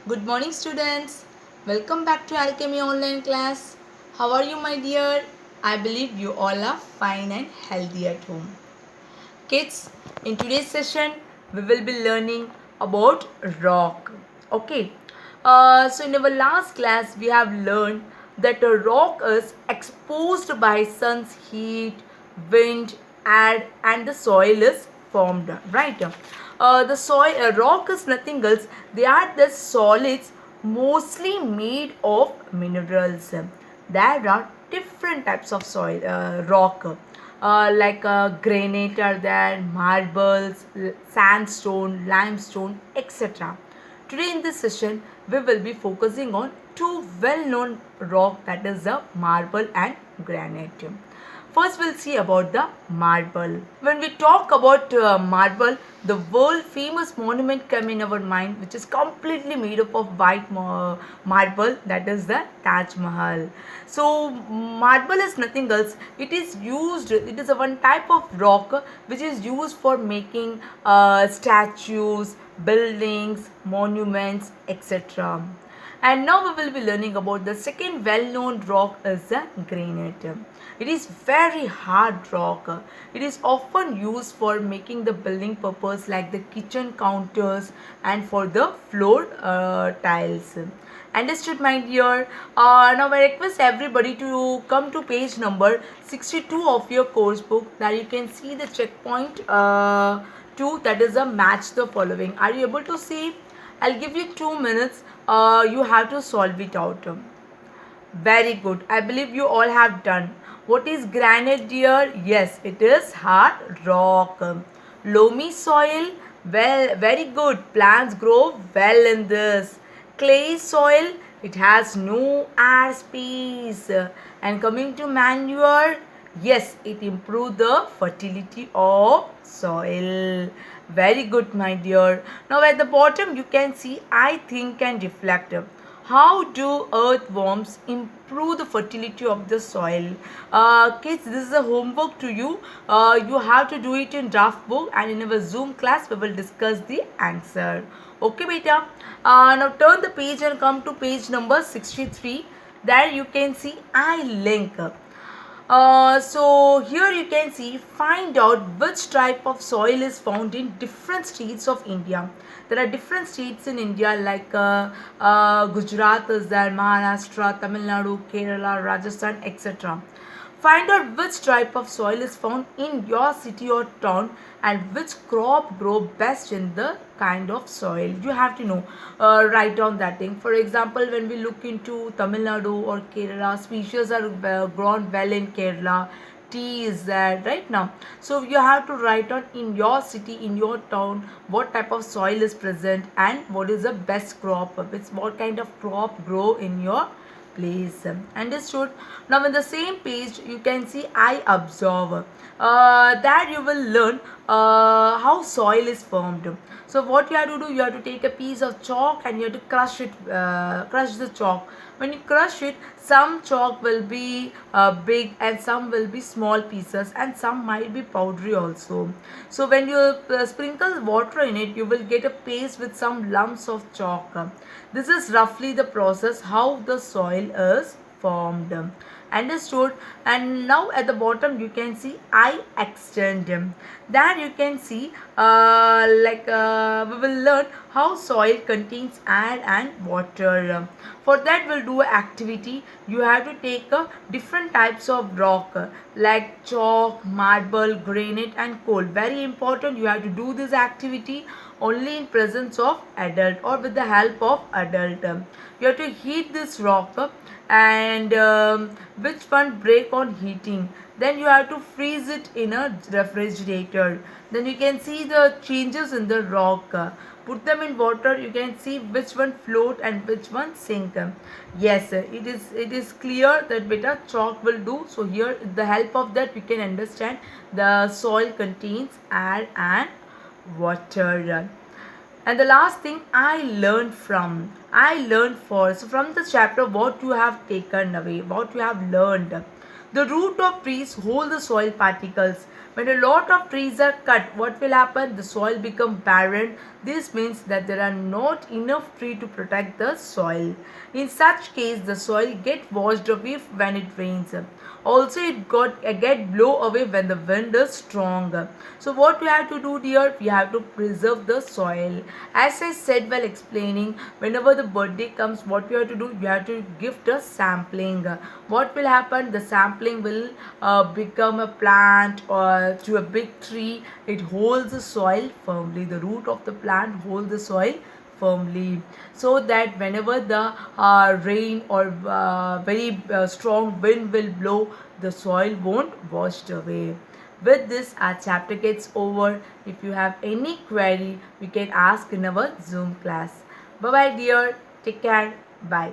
Good morning, students. Welcome back to Alchemy online class. How are you, my dear? I believe you all are fine and healthy at home. Kids, in today's session, we will be learning about rock. Okay. So in our last class, we have learned that a rock is exposed by sun's heat, wind, air, and the soil is formed. Right. The soil, rock is nothing else. They are the solids mostly made of minerals. There are different types of soil, rock like granite are there, marbles, sandstone, limestone, etc. Today in this session, we will be focusing on two well-known rock, that is the marble and granite. First, we'll see about the marble. When we talk about marble, the world famous monument come in our mind, which is completely made up of white marble, that is the Taj Mahal. So marble is nothing else. It is used. It is a one type of rock which is used for making statues, buildings, monuments, etc. And now we will be learning about the second well-known rock is the granite. It is very hard rock. It is often used for making the building purpose like the kitchen counters and for the floor tiles. Understood, my dear? Now I request everybody to come to page number 62 of your course book, that you can see the checkpoint 2, that is a match the following. Are you able to see? I'll give you 2 minutes. You have to solve it out. Very good. I believe you all have done. What is granite, dear? Yes, it is hard rock. Loamy soil? Well, very good. Plants grow well in this. Clay soil? It has no air space. And coming to manure? Yes, it improves the fertility of soil. Very good, my dear. Now at the bottom you can see I think and reflect. How do earthworms improve the fertility of the soil? Kids, this is a homework to you. You have to do it in draft book, and in our Zoom class we will discuss the answer. Okay, beta. Now turn the page and come to page number 63. There you can see I link. So here you can see, find out which type of soil is found in different states of India. There are different states in India like Gujarat is there, Maharashtra, Tamil Nadu, Kerala, Rajasthan, etc. Find out which type of soil is found in your city or town and which crop grow best in the kind of soil. You have to know. Write down that thing. For example, when we look into Tamil Nadu or Kerala, species are grown well in Kerala. Tea is there right now. So you have to write down in your city, in your town, what type of soil is present and what is the best crop. What kind of crop grow in your place. Understood? Now in the same page you can see I observe. That you will learn how soil is formed. So what you have to do, you have to take a piece of chalk and you have to crush it, crush the chalk. When you crush it, some chalk will be big and some will be small pieces and some might be powdery also. So when you sprinkle water in it, you will get a paste with some lumps of chalk. This is roughly the process how the soil is formed. Understood? And now at the bottom you can see I extend. There you can see we will learn how soil contains air and water. For that we'll do an activity. You have to take different types of rock like chalk, marble, granite and coal. Very important, you have to do this activity only in presence of adult or with the help of adult. You have to heat this rock and which one break on heating, then you have to freeze it in a refrigerator. Then you can see the changes in the rock. Put them in water, you can see which one float and which one sink. Yes, it is clear that beta chalk will do. So here with the help of that we can understand the soil contains air and water. And the last thing I learned for, so from the chapter what you have taken away, what you have learned. The root of trees hold the soil particles, When a lot of trees are cut, what will happen? The soil become barren. This means that there are not enough tree to protect the soil. In such case, the soil get washed away when it rains. Also, it get blow away when the wind is strong. So what we have to do here? We have to preserve the soil. As I said while explaining, whenever the birthday comes, what we have to do? We have to gift a sampling. What will happen? The sampling will become a plant or to a big tree. It holds the soil firmly. The root of the plant holds the soil firmly, so that whenever the rain or very strong wind will blow, the soil won't wash away. With this, our chapter gets over. If you have any query, we can ask in our Zoom class. Bye bye dear. Take care. Bye.